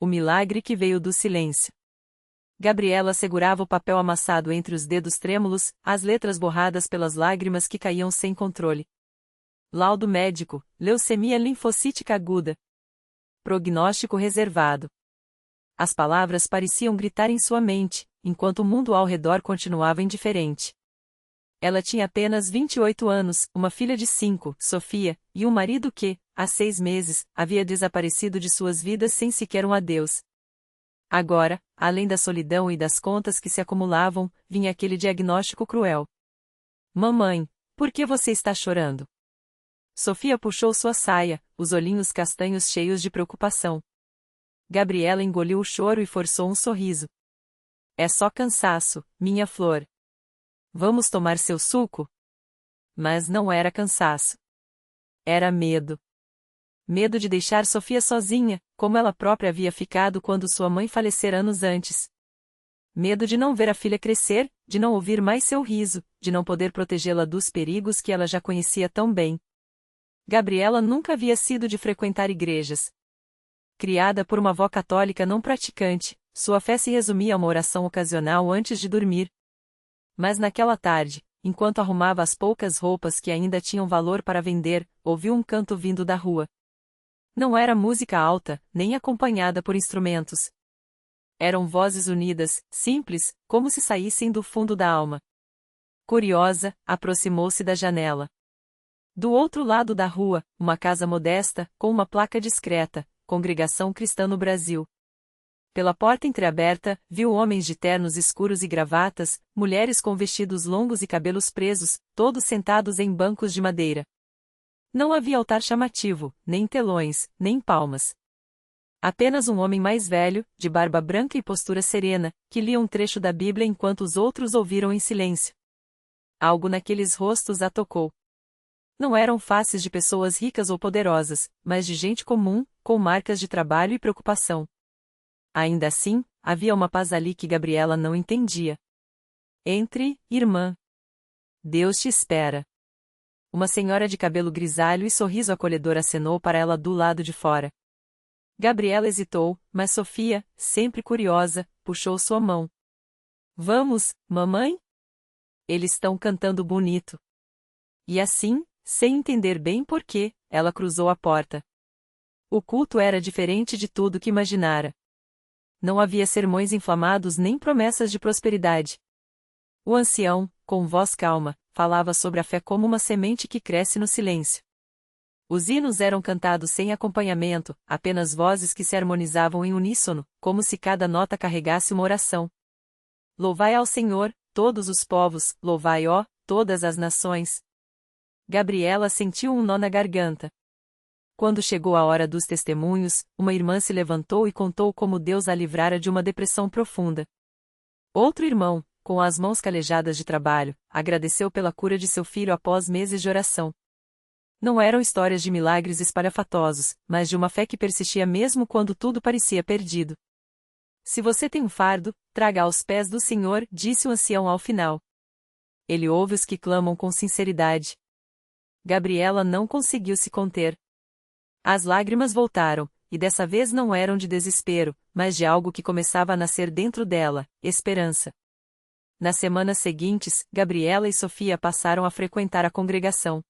O milagre que veio do silêncio. Gabriela segurava o papel amassado entre os dedos trêmulos, as letras borradas pelas lágrimas que caíam sem controle. Laudo médico: leucemia linfocítica aguda. Prognóstico reservado. As palavras pareciam gritar em sua mente, enquanto o mundo ao redor continuava indiferente. Ela tinha apenas 28 anos, uma filha de 5, Sofia, e um marido que, há 6 meses, havia desaparecido de suas vidas sem sequer um adeus. Agora, além da solidão e das contas que se acumulavam, vinha aquele diagnóstico cruel. Mamãe, por que você está chorando? Sofia puxou sua saia, os olhinhos castanhos cheios de preocupação. Gabriela engoliu o choro e forçou um sorriso. É só cansaço, minha flor. Vamos tomar seu suco? Mas não era cansaço. Era medo. Medo de deixar Sofia sozinha, como ela própria havia ficado quando sua mãe falecera anos antes. Medo de não ver a filha crescer, de não ouvir mais seu riso, de não poder protegê-la dos perigos que ela já conhecia tão bem. Gabriela nunca havia sido de frequentar igrejas. Criada por uma avó católica não praticante, sua fé se resumia a uma oração ocasional antes de dormir. Mas naquela tarde, enquanto arrumava as poucas roupas que ainda tinham valor para vender, ouviu um canto vindo da rua. Não era música alta, nem acompanhada por instrumentos. Eram vozes unidas, simples, como se saíssem do fundo da alma. Curiosa, aproximou-se da janela. Do outro lado da rua, uma casa modesta, com uma placa discreta: Congregação Cristã no Brasil. Pela porta entreaberta, viu homens de ternos escuros e gravatas, mulheres com vestidos longos e cabelos presos, todos sentados em bancos de madeira. Não havia altar chamativo, nem telões, nem palmas. Apenas um homem mais velho, de barba branca e postura serena, que lia um trecho da Bíblia enquanto os outros ouviram em silêncio. Algo naqueles rostos a tocou. Não eram faces de pessoas ricas ou poderosas, mas de gente comum, com marcas de trabalho e preocupação. Ainda assim, havia uma paz ali que Gabriela não entendia. Entre, irmã. Deus te espera. Uma senhora de cabelo grisalho e sorriso acolhedor acenou para ela do lado de fora. Gabriela hesitou, mas Sofia, sempre curiosa, puxou sua mão. Vamos, mamãe? Eles estão cantando bonito. E assim, sem entender bem por quê, ela cruzou a porta. O culto era diferente de tudo que imaginara. Não havia sermões inflamados nem promessas de prosperidade. O ancião, com voz calma, falava sobre a fé como uma semente que cresce no silêncio. Os hinos eram cantados sem acompanhamento, apenas vozes que se harmonizavam em uníssono, como se cada nota carregasse uma oração. Louvai ao Senhor, todos os povos, louvai, ó, todas as nações. Gabriela sentiu um nó na garganta. Quando chegou a hora dos testemunhos, uma irmã se levantou e contou como Deus a livrara de uma depressão profunda. Outro irmão, com as mãos calejadas de trabalho, agradeceu pela cura de seu filho após meses de oração. Não eram histórias de milagres espalhafatosos, mas de uma fé que persistia mesmo quando tudo parecia perdido. Se você tem um fardo, traga aos pés do Senhor, disse o ancião ao final. Ele ouve os que clamam com sinceridade. Gabriela não conseguiu se conter. As lágrimas voltaram, e dessa vez não eram de desespero, mas de algo que começava a nascer dentro dela, esperança. Nas semanas seguintes, Gabriela e Sofia passaram a frequentar a congregação.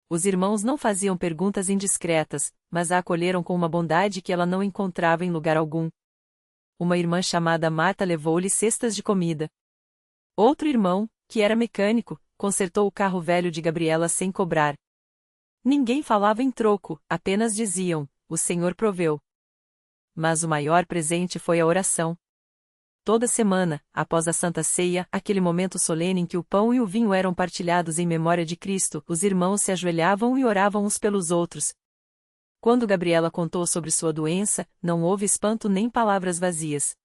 Os irmãos não faziam perguntas indiscretas, mas a acolheram com uma bondade que ela não encontrava em lugar algum. Uma irmã chamada Marta levou-lhe cestas de comida. Outro irmão, que era mecânico, consertou o carro velho de Gabriela sem cobrar. Ninguém falava em troco, apenas diziam: o Senhor proveu. Mas o maior presente foi a oração. Toda semana, após a Santa Ceia, aquele momento solene em que o pão e o vinho eram partilhados em memória de Cristo, os irmãos se ajoelhavam e oravam uns pelos outros. Quando Gabriela contou sobre sua doença, não houve espanto nem palavras vazias.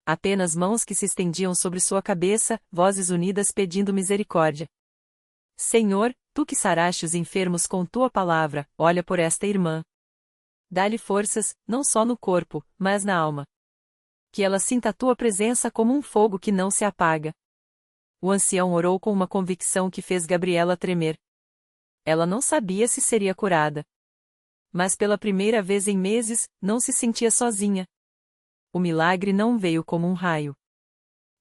Apenas mãos que se estendiam sobre sua cabeça, vozes unidas pedindo misericórdia. Senhor, tu que saraste os enfermos com tua palavra, olha por esta irmã. Dá-lhe forças, não só no corpo, mas na alma. Que ela sinta a tua presença como um fogo que não se apaga. O ancião orou com uma convicção que fez Gabriela tremer. Ela não sabia se seria curada. Mas pela primeira vez em meses, não se sentia sozinha. O milagre não veio como um raio.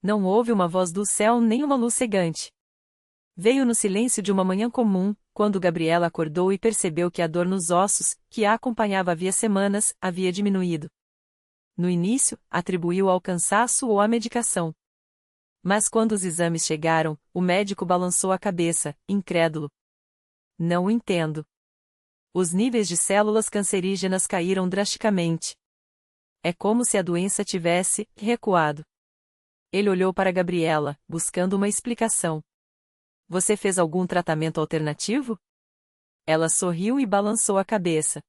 Não houve uma voz do céu nem uma luz cegante. Veio no silêncio de uma manhã comum, quando Gabriela acordou e percebeu que a dor nos ossos, que a acompanhava havia semanas, havia diminuído. No início, atribuiu ao cansaço ou à medicação. Mas quando os exames chegaram, o médico balançou a cabeça, incrédulo. Não entendo. Os níveis de células cancerígenas caíram drasticamente. É como se a doença tivesse recuado. Ele olhou para Gabriela, buscando uma explicação. Você fez algum tratamento alternativo? Ela sorriu e balançou a cabeça.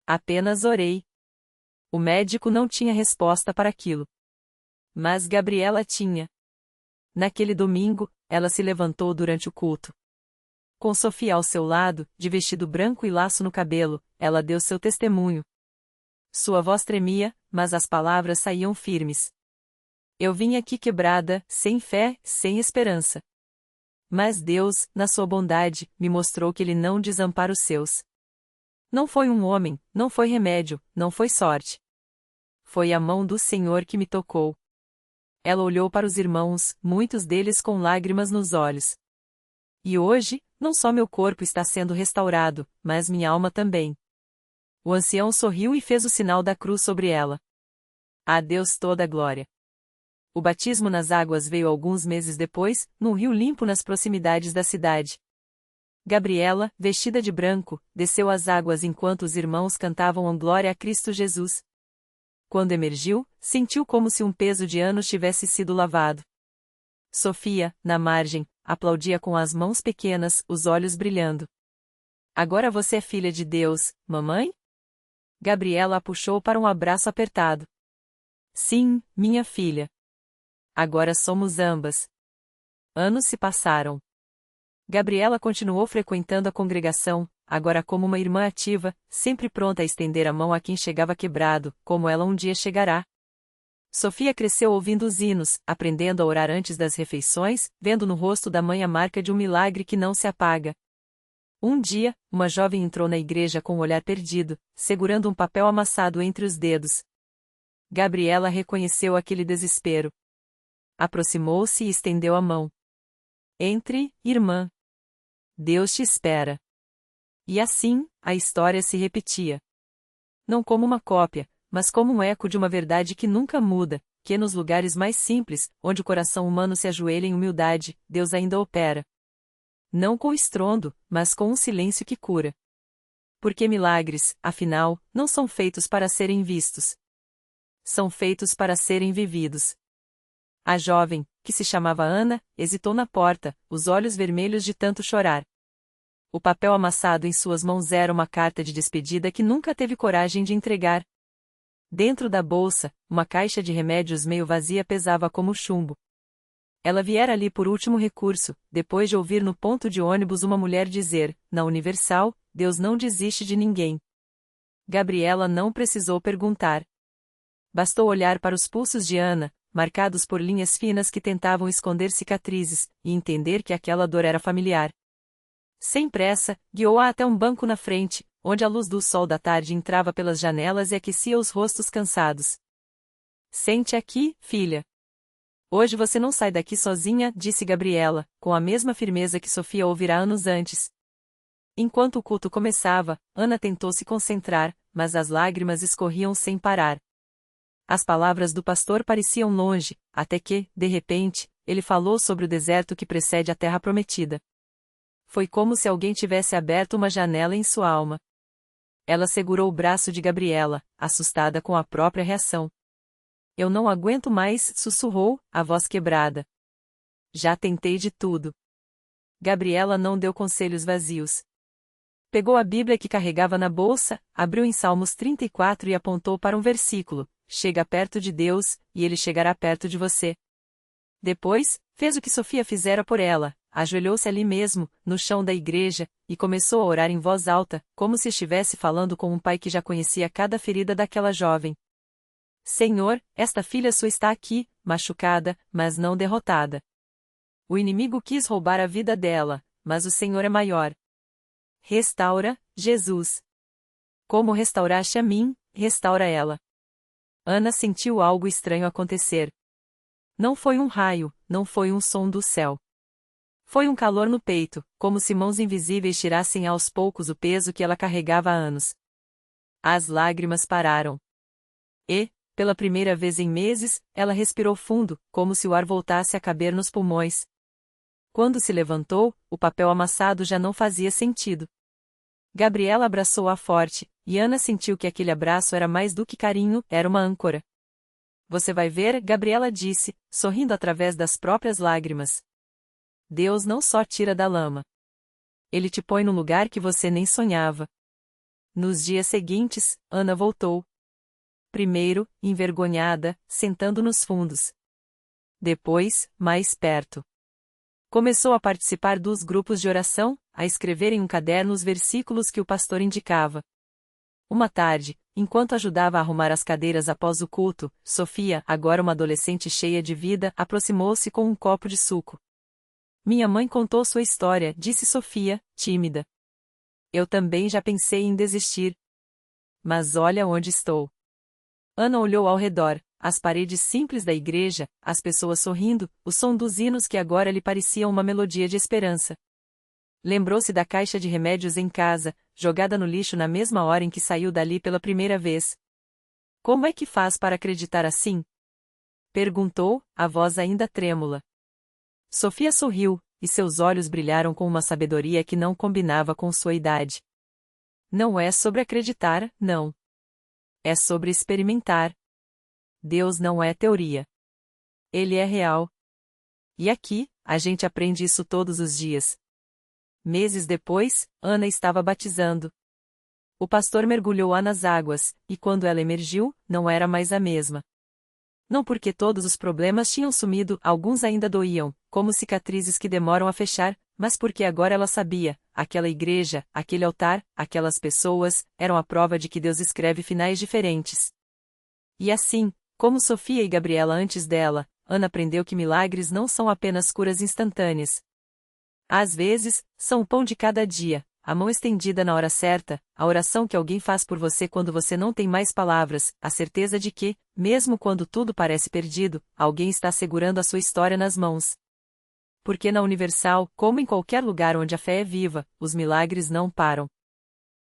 Apenas orei. O médico não tinha resposta para aquilo. Mas Gabriela tinha. Naquele domingo, ela se levantou durante o culto. Com Sofia ao seu lado, de vestido branco e laço no cabelo, ela deu seu testemunho. Sua voz tremia, mas as palavras saíam firmes. Eu vim aqui quebrada, sem fé, sem esperança. Mas Deus, na sua bondade, me mostrou que Ele não desampara os seus. Não foi um homem, não foi remédio, não foi sorte. Foi a mão do Senhor que me tocou. Ela olhou para os irmãos, muitos deles com lágrimas nos olhos. E hoje, não só meu corpo está sendo restaurado, mas minha alma também. O ancião sorriu e fez o sinal da cruz sobre ela. A Deus toda a glória. O batismo nas águas veio alguns meses depois, num rio limpo nas proximidades da cidade. Gabriela, vestida de branco, desceu as águas enquanto os irmãos cantavam a glória a Cristo Jesus. Quando emergiu, sentiu como se um peso de anos tivesse sido lavado. Sofia, na margem, aplaudia com as mãos pequenas, os olhos brilhando. Agora você é filha de Deus, mamãe? Gabriela a puxou para um abraço apertado. Sim, minha filha. Agora somos ambas. Anos se passaram. Gabriela continuou frequentando a congregação, agora como uma irmã ativa, sempre pronta a estender a mão a quem chegava quebrado, como ela um dia chegará. Sofia cresceu ouvindo os hinos, aprendendo a orar antes das refeições, vendo no rosto da mãe a marca de um milagre que não se apaga. Um dia, uma jovem entrou na igreja com o olhar perdido, segurando um papel amassado entre os dedos. Gabriela reconheceu aquele desespero. Aproximou-se e estendeu a mão. Entre, irmã. Deus te espera. E assim, a história se repetia. Não como uma cópia, mas como um eco de uma verdade que nunca muda, que nos lugares mais simples, onde o coração humano se ajoelha em humildade, Deus ainda opera. Não com estrondo, mas com um silêncio que cura. Porque milagres, afinal, não são feitos para serem vistos. São feitos para serem vividos. A jovem, que se chamava Ana, hesitou na porta, os olhos vermelhos de tanto chorar. O papel amassado em suas mãos era uma carta de despedida que nunca teve coragem de entregar. Dentro da bolsa, uma caixa de remédios meio vazia pesava como chumbo. Ela viera ali por último recurso, depois de ouvir no ponto de ônibus uma mulher dizer, na Universal, Deus não desiste de ninguém. Gabriela não precisou perguntar. Bastou olhar para os pulsos de Ana, marcados por linhas finas que tentavam esconder cicatrizes, e entender que aquela dor era familiar. Sem pressa, guiou-a até um banco na frente, onde a luz do sol da tarde entrava pelas janelas e aquecia os rostos cansados. Sente aqui, filha. Hoje você não sai daqui sozinha, disse Gabriela, com a mesma firmeza que Sofia ouvira anos antes. Enquanto o culto começava, Ana tentou se concentrar, mas as lágrimas escorriam sem parar. As palavras do pastor pareciam longe, até que, de repente, ele falou sobre o deserto que precede a terra prometida. Foi como se alguém tivesse aberto uma janela em sua alma. Ela segurou o braço de Gabriela, assustada com a própria reação. Eu não aguento mais, sussurrou, a voz quebrada. Já tentei de tudo. Gabriela não deu conselhos vazios. Pegou a Bíblia que carregava na bolsa, abriu em Salmos 34 e apontou para um versículo: chega perto de Deus, e Ele chegará perto de você. Depois, fez o que Sofia fizera por ela, ajoelhou-se ali mesmo, no chão da igreja, e começou a orar em voz alta, como se estivesse falando com um pai que já conhecia cada ferida daquela jovem. Senhor, esta filha sua está aqui, machucada, mas não derrotada. O inimigo quis roubar a vida dela, mas o Senhor é maior. Restaura, Jesus. Como restauraste a mim, restaura ela. Ana sentiu algo estranho acontecer. Não foi um raio, não foi um som do céu. Foi um calor no peito, como se mãos invisíveis tirassem aos poucos o peso que ela carregava há anos. As lágrimas pararam. E, pela primeira vez em meses, ela respirou fundo, como se o ar voltasse a caber nos pulmões. Quando se levantou, o papel amassado já não fazia sentido. Gabriela abraçou-a forte, e Ana sentiu que aquele abraço era mais do que carinho, era uma âncora. Você vai ver, Gabriela disse, sorrindo através das próprias lágrimas. Deus não só tira da lama. Ele te põe no lugar que você nem sonhava. Nos dias seguintes, Ana voltou. Primeiro, envergonhada, sentando nos fundos. Depois, mais perto. Começou a participar dos grupos de oração, a escrever em um caderno os versículos que o pastor indicava. Uma tarde, enquanto ajudava a arrumar as cadeiras após o culto, Sofia, agora uma adolescente cheia de vida, aproximou-se com um copo de suco. Minha mãe contou sua história, disse Sofia, tímida. Eu também já pensei em desistir. Mas olha onde estou. Ana olhou ao redor, as paredes simples da igreja, as pessoas sorrindo, o som dos hinos que agora lhe pareciam uma melodia de esperança. Lembrou-se da caixa de remédios em casa, jogada no lixo na mesma hora em que saiu dali pela primeira vez. Como é que faz para acreditar assim? Perguntou, a voz ainda trêmula. Sofia sorriu, e seus olhos brilharam com uma sabedoria que não combinava com sua idade. Não é sobre acreditar, não. É sobre experimentar. Deus não é teoria. Ele é real. E aqui, a gente aprende isso todos os dias. Meses depois, Ana estava batizando. O pastor mergulhou-a nas águas, e quando ela emergiu, não era mais a mesma. Não porque todos os problemas tinham sumido, alguns ainda doíam, como cicatrizes que demoram a fechar, mas porque agora ela sabia, aquela igreja, aquele altar, aquelas pessoas, eram a prova de que Deus escreve finais diferentes. E assim, como Sofia e Gabriela antes dela, Ana aprendeu que milagres não são apenas curas instantâneas. Às vezes, são o pão de cada dia, a mão estendida na hora certa, a oração que alguém faz por você quando você não tem mais palavras, a certeza de que, mesmo quando tudo parece perdido, alguém está segurando a sua história nas mãos. Porque na Universal, como em qualquer lugar onde a fé é viva, os milagres não param.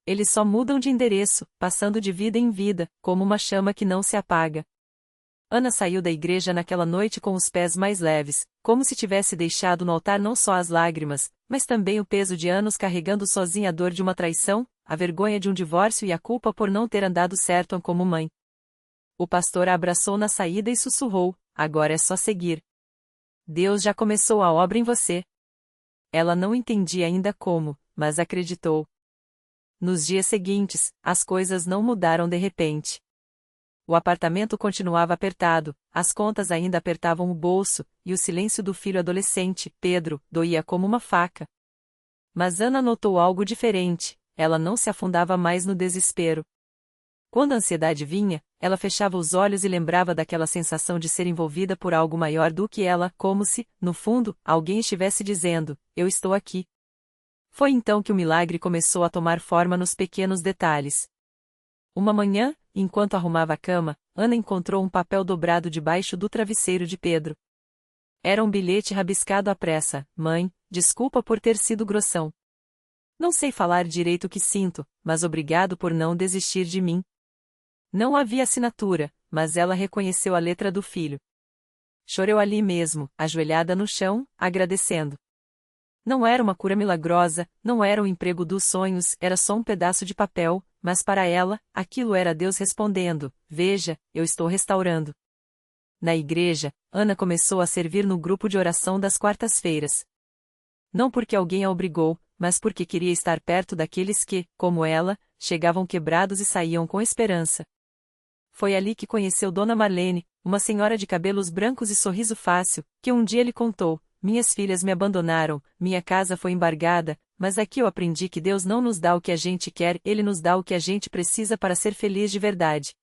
Eles só mudam de endereço, passando de vida em vida, como uma chama que não se apaga. Ana saiu da igreja naquela noite com os pés mais leves, como se tivesse deixado no altar não só as lágrimas, mas também o peso de anos carregando sozinha a dor de uma traição, a vergonha de um divórcio e a culpa por não ter andado certo como mãe. O pastor a abraçou na saída e sussurrou: agora é só seguir. Deus já começou a obra em você. Ela não entendia ainda como, mas acreditou. Nos dias seguintes, as coisas não mudaram de repente. O apartamento continuava apertado, as contas ainda apertavam o bolso, e o silêncio do filho adolescente, Pedro, doía como uma faca. Mas Ana notou algo diferente, ela não se afundava mais no desespero. Quando a ansiedade vinha, ela fechava os olhos e lembrava daquela sensação de ser envolvida por algo maior do que ela, como se, no fundo, alguém estivesse dizendo: eu estou aqui. Foi então que o milagre começou a tomar forma nos pequenos detalhes. Uma manhã, enquanto arrumava a cama, Ana encontrou um papel dobrado debaixo do travesseiro de Pedro. Era um bilhete rabiscado à pressa: Mãe, desculpa por ter sido grossão. Não sei falar direito o que sinto, mas obrigado por não desistir de mim. Não havia assinatura, mas ela reconheceu a letra do filho. Chorou ali mesmo, ajoelhada no chão, agradecendo. Não era uma cura milagrosa, não era o emprego dos sonhos, era só um pedaço de papel, mas para ela, aquilo era Deus respondendo: veja, eu estou restaurando. Na igreja, Ana começou a servir no grupo de oração das quartas-feiras. Não porque alguém a obrigou, mas porque queria estar perto daqueles que, como ela, chegavam quebrados e saíam com esperança. Foi ali que conheceu Dona Marlene, uma senhora de cabelos brancos e sorriso fácil, que um dia lhe contou: minhas filhas me abandonaram, minha casa foi embargada, mas aqui eu aprendi que Deus não nos dá o que a gente quer, Ele nos dá o que a gente precisa para ser feliz de verdade.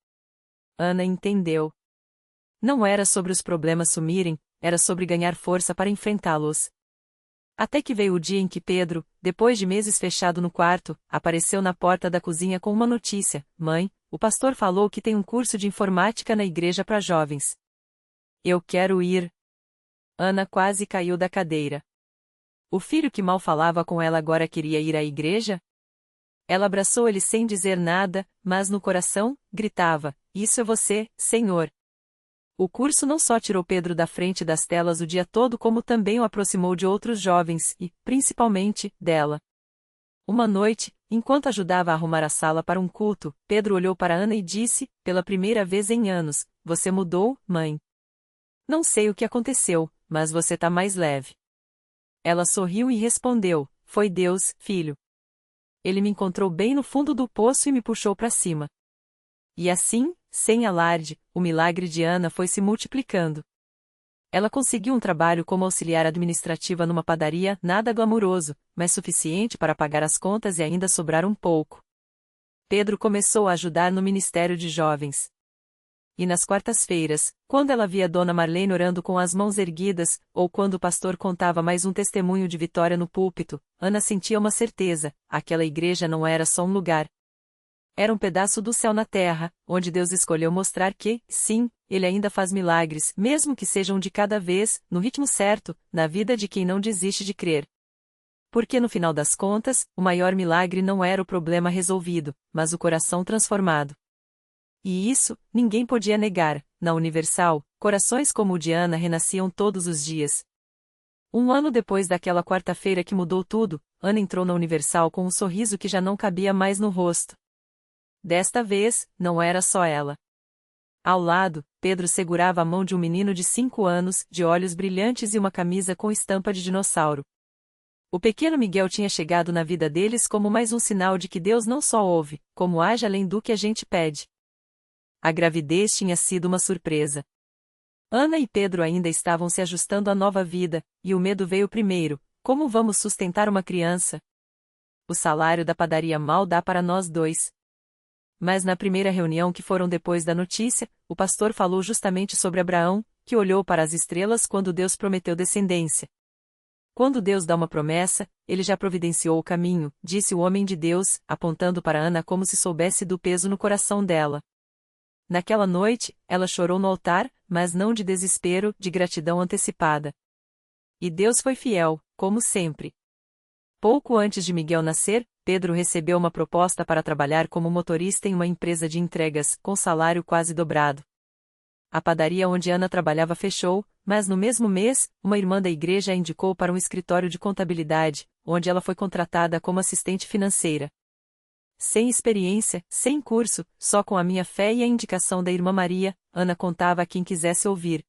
Ana entendeu. Não era sobre os problemas sumirem, era sobre ganhar força para enfrentá-los. Até que veio o dia em que Pedro, depois de meses fechado no quarto, apareceu na porta da cozinha com uma notícia: Mãe, o pastor falou que tem um curso de informática na igreja para jovens. Eu quero ir. Ana quase caiu da cadeira. O filho que mal falava com ela agora queria ir à igreja? Ela abraçou ele sem dizer nada, mas no coração, gritava: Isso é você, Senhor! O curso não só tirou Pedro da frente das telas o dia todo, como também o aproximou de outros jovens e, principalmente, dela. Uma noite, enquanto ajudava a arrumar a sala para um culto, Pedro olhou para Ana e disse, pela primeira vez em anos: Você mudou, mãe. Não sei o que aconteceu, mas você tá mais leve. Ela sorriu e respondeu: Foi Deus, filho. Ele me encontrou bem no fundo do poço e me puxou para cima. E assim, sem alarde, o milagre de Ana foi se multiplicando. Ela conseguiu um trabalho como auxiliar administrativa numa padaria, nada glamuroso, mas suficiente para pagar as contas e ainda sobrar um pouco. Pedro começou a ajudar no ministério de jovens. E nas quartas-feiras, quando ela via Dona Marlene orando com as mãos erguidas, ou quando o pastor contava mais um testemunho de vitória no púlpito, Ana sentia uma certeza: aquela igreja não era só um lugar. Era um pedaço do céu na terra, onde Deus escolheu mostrar que, sim, Ele ainda faz milagres, mesmo que sejam de cada vez, no ritmo certo, na vida de quem não desiste de crer. Porque no final das contas, o maior milagre não era o problema resolvido, mas o coração transformado. E isso, ninguém podia negar: na Universal, corações como o de Ana renasciam todos os dias. Um ano depois daquela quarta-feira que mudou tudo, Ana entrou na Universal com um sorriso que já não cabia mais no rosto. Desta vez, não era só ela. Ao lado, Pedro segurava a mão de um menino de 5 anos, de olhos brilhantes e uma camisa com estampa de dinossauro. O pequeno Miguel tinha chegado na vida deles como mais um sinal de que Deus não só ouve, como age além do que a gente pede. A gravidez tinha sido uma surpresa. Ana e Pedro ainda estavam se ajustando à nova vida, e o medo veio primeiro: como vamos sustentar uma criança? O salário da padaria mal dá para nós dois. Mas na primeira reunião que foram depois da notícia, o pastor falou justamente sobre Abraão, que olhou para as estrelas quando Deus prometeu descendência. Quando Deus dá uma promessa, ele já providenciou o caminho, disse o homem de Deus, apontando para Ana como se soubesse do peso no coração dela. Naquela noite, ela chorou no altar, mas não de desespero, de gratidão antecipada. E Deus foi fiel, como sempre. Pouco antes de Miguel nascer, Pedro recebeu uma proposta para trabalhar como motorista em uma empresa de entregas, com salário quase dobrado. A padaria onde Ana trabalhava fechou, mas no mesmo mês, uma irmã da igreja a indicou para um escritório de contabilidade, onde ela foi contratada como assistente financeira. Sem experiência, sem curso, só com a minha fé e a indicação da irmã Maria, Ana contava a quem quisesse ouvir.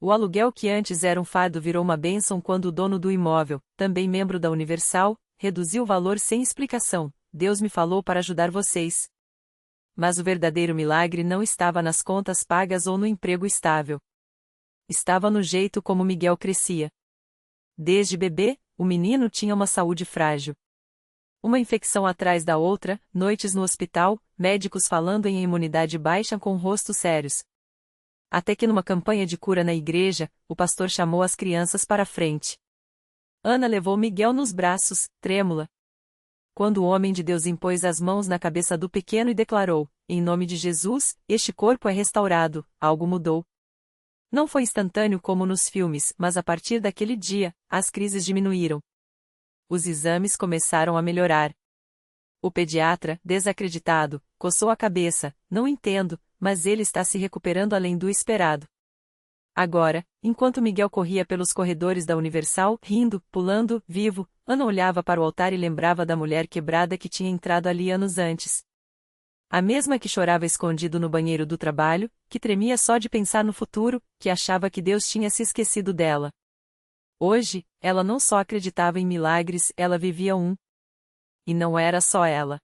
O aluguel que antes era um fardo virou uma bênção quando o dono do imóvel, também membro da Universal, reduziu o valor sem explicação: Deus me falou para ajudar vocês. Mas o verdadeiro milagre não estava nas contas pagas ou no emprego estável. Estava no jeito como Miguel crescia. Desde bebê, o menino tinha uma saúde frágil. Uma infecção atrás da outra, noites no hospital, médicos falando em imunidade baixa com rostos sérios. Até que numa campanha de cura na igreja, o pastor chamou as crianças para a frente. Ana levou Miguel nos braços, trêmula. Quando o homem de Deus impôs as mãos na cabeça do pequeno e declarou: Em nome de Jesus, este corpo é restaurado, algo mudou. Não foi instantâneo como nos filmes, mas a partir daquele dia, as crises diminuíram. Os exames começaram a melhorar. O pediatra, desacreditado, coçou a cabeça: Não entendo, mas ele está se recuperando além do esperado. Agora, enquanto Miguel corria pelos corredores da Universal, rindo, pulando, vivo, Ana olhava para o altar e lembrava da mulher quebrada que tinha entrado ali anos antes. A mesma que chorava escondido no banheiro do trabalho, que tremia só de pensar no futuro, que achava que Deus tinha se esquecido dela. Hoje, ela não só acreditava em milagres, ela vivia um. E não era só ela.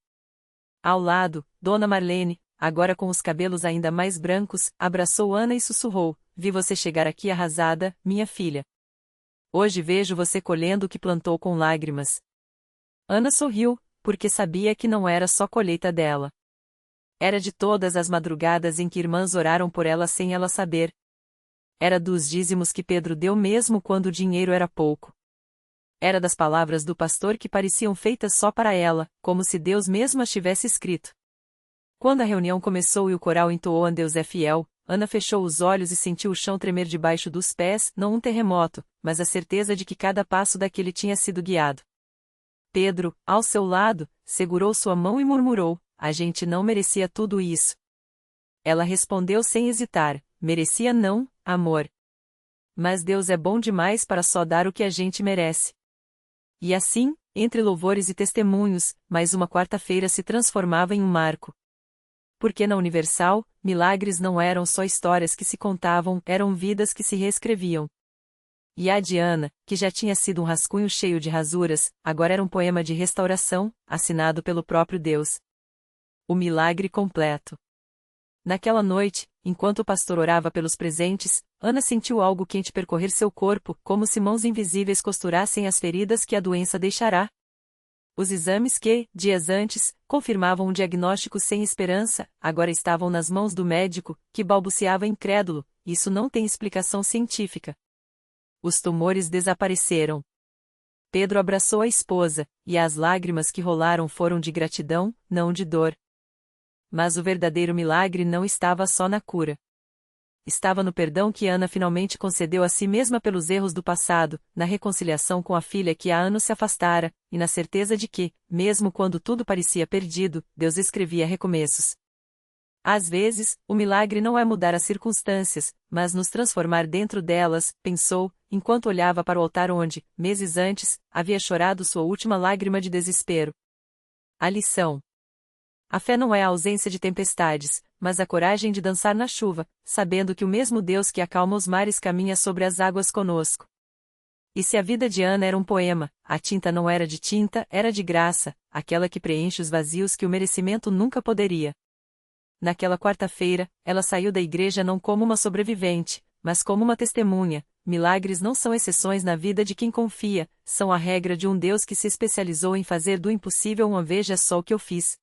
Ao lado, Dona Marlene, agora com os cabelos ainda mais brancos, abraçou Ana e sussurrou: Vi você chegar aqui arrasada, minha filha. Hoje vejo você colhendo o que plantou com lágrimas. Ana sorriu, porque sabia que não era só colheita dela. Era de todas as madrugadas em que irmãs oraram por ela sem ela saber. Era dos dízimos que Pedro deu mesmo quando o dinheiro era pouco. Era das palavras do pastor que pareciam feitas só para ela, como se Deus mesmo as tivesse escrito. Quando a reunião começou e o coral entoou "A Deus é fiel", Ana fechou os olhos e sentiu o chão tremer debaixo dos pés, não um terremoto, mas a certeza de que cada passo daquele tinha sido guiado. Pedro, ao seu lado, segurou sua mão e murmurou: "A gente não merecia tudo isso." Ela respondeu sem hesitar: "Merecia não, amor. Mas Deus é bom demais para só dar o que a gente merece." E assim, entre louvores e testemunhos, mais uma quarta-feira se transformava em um marco. Porque na Universal, milagres não eram só histórias que se contavam, eram vidas que se reescreviam. E a de Ana, que já tinha sido um rascunho cheio de rasuras, agora era um poema de restauração, assinado pelo próprio Deus. O milagre completo. Naquela noite, enquanto o pastor orava pelos presentes, Ana sentiu algo quente percorrer seu corpo, como se mãos invisíveis costurassem as feridas que a doença deixará. Os exames que, dias antes, confirmavam um diagnóstico sem esperança, agora estavam nas mãos do médico, que balbuciava incrédulo: "Isso não tem explicação científica." Os tumores desapareceram. Pedro abraçou a esposa, e as lágrimas que rolaram foram de gratidão, não de dor. Mas o verdadeiro milagre não estava só na cura. Estava no perdão que Ana finalmente concedeu a si mesma pelos erros do passado, na reconciliação com a filha que há anos se afastara, e na certeza de que, mesmo quando tudo parecia perdido, Deus escrevia recomeços. Às vezes, o milagre não é mudar as circunstâncias, mas nos transformar dentro delas, pensou, enquanto olhava para o altar onde, meses antes, havia chorado sua última lágrima de desespero. A lição. A fé não é a ausência de tempestades, mas a coragem de dançar na chuva, sabendo que o mesmo Deus que acalma os mares caminha sobre as águas conosco. E se a vida de Ana era um poema, a tinta não era de tinta, era de graça, aquela que preenche os vazios que o merecimento nunca poderia. Naquela quarta-feira, ela saiu da igreja não como uma sobrevivente, mas como uma testemunha. Milagres não são exceções na vida de quem confia, são a regra de um Deus que se especializou em fazer do impossível um "veja só o que eu fiz."